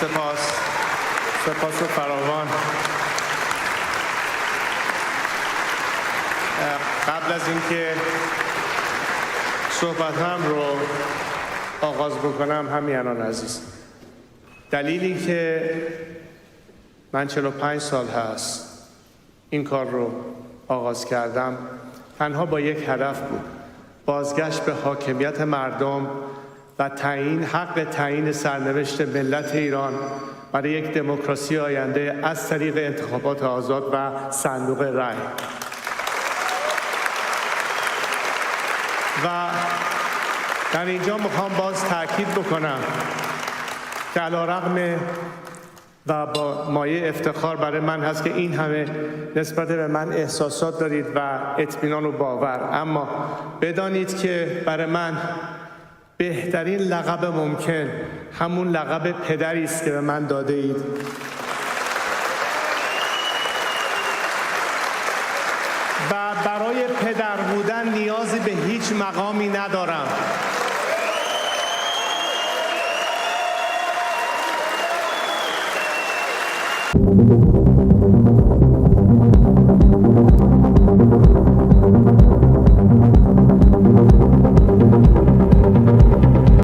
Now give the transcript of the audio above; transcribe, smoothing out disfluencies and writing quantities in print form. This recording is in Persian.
سپاس فراوان. قبل از اینکه صحبتم رو آغاز بکنم همیهنان عزیز، دلیلی که من 45 سال هست این کار رو آغاز کردم تنها با یک هدف بود: بازگشت به حاکمیت مردم و حق تعیین سرنوشت ملت ایران برای یک دموکراسی آینده از طریق انتخابات آزاد و صندوق رای. و در اینجا میخوام باز تاکید بکنم که علیرغم و با مایه افتخار برای من هست که این همه نسبت به من احساسات دارید و اطمینان و باور، اما بدانید که برای من بهترین لقب ممکن همون لقب پدری است که به من داده اید. و برای پدر بودن نیازی به هیچ مقامی ندارم.